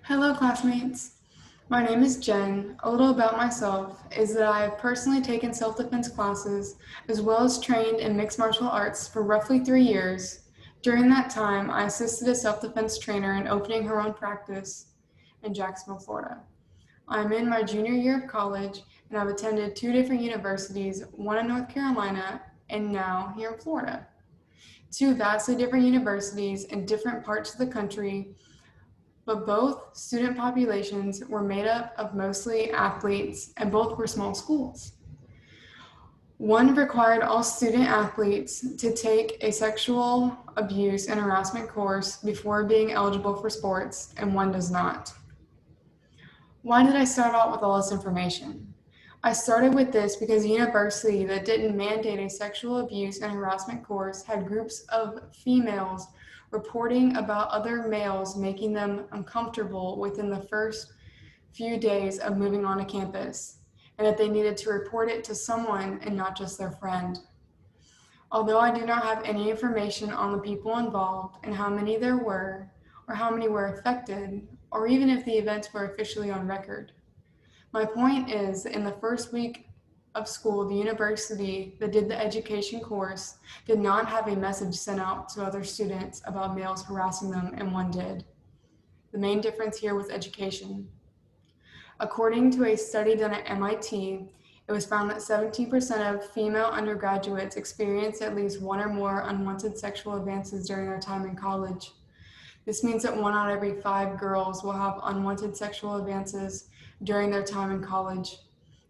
Hello, classmates. My name is Jen. A little about myself is that I have personally taken self-defense classes as well as trained in mixed martial arts for roughly 3 years. During that time, I assisted a self-defense trainer in opening her own practice in Jacksonville, Florida. I'm in my junior year of college and I've attended 2 different universities, one in North Carolina and now here in Florida. 2 vastly different universities in different parts of the country, but both student populations were made up of mostly athletes and both were small schools. One required all student athletes to take a sexual abuse and harassment course before being eligible for sports, and one does not. Why did I start out with all this information? I started with this because a university that didn't mandate a sexual abuse and harassment course had groups of females reporting about other males making them uncomfortable within the first few days of moving on to campus, and that they needed to report it to someone and not just their friend. Although I do not have any information on the people involved and how many there were, or how many were affected, or even if the events were officially on record. My point is, in the first week of school, the university that did the education course did not have a message sent out to other students about males harassing them, and one did. The main difference here was education. According to a study done at MIT, it was found that 17% of female undergraduates experienced at least one or more unwanted sexual advances during their time in college. This means that 1 out of every 5 girls will have unwanted sexual advances during their time in college.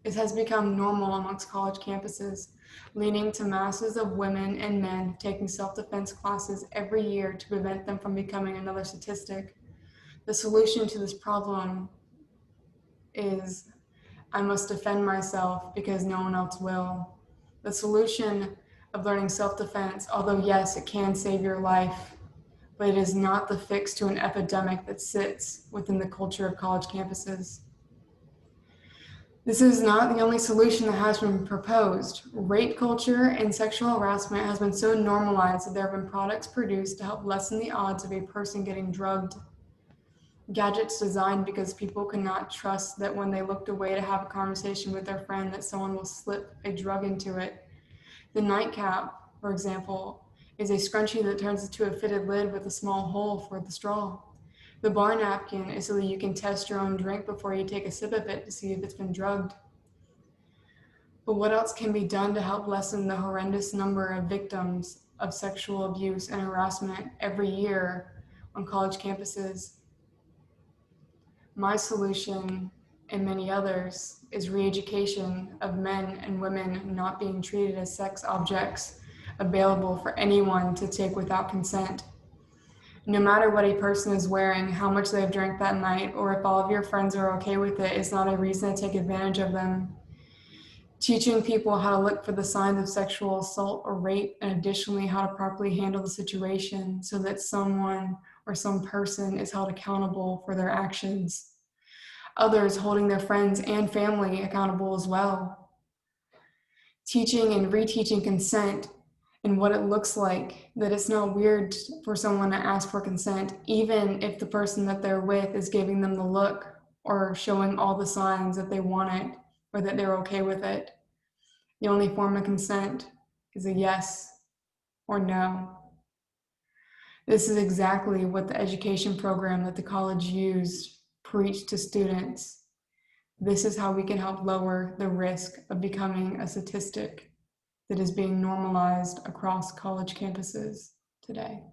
This has become normal amongst college campuses, leading to masses of women and men taking self-defense classes every year to prevent them from becoming another statistic. The solution to this problem is I must defend myself because no one else will. The solution of learning self-defense, although yes, it can save your life, but it is not the fix to an epidemic that sits within the culture of college campuses. This is not the only solution that has been proposed. Rape culture and sexual harassment has been so normalized that there have been products produced to help lessen the odds of a person getting drugged. Gadgets designed because people could not trust that when they looked away to have a conversation with their friend that someone will slip a drug into it. The nightcap, for example, is a scrunchie that turns into a fitted lid with a small hole for the straw. The bar napkin is so that you can test your own drink before you take a sip of it to see if it's been drugged. But what else can be done to help lessen the horrendous number of victims of sexual abuse and harassment every year on college campuses? My solution, and many others, is re-education of men and women not being treated as sex objects available for anyone to take without consent. No matter what a person is wearing, how much they've drank that night, or if all of your friends are okay with it, is not a reason to take advantage of them. Teaching people how to look for the signs of sexual assault or rape, and additionally how to properly handle the situation so that someone or some person is held accountable for their actions. Others holding their friends and family accountable as well. Teaching and reteaching consent and what it looks like, that it's not weird for someone to ask for consent, even if the person that they're with is giving them the look or showing all the signs that they want it or that they're okay with it. The only form of consent is a yes or no. This is exactly what the education program that the college used preached to students. This is how we can help lower the risk of becoming a statistic that is being normalized across college campuses today.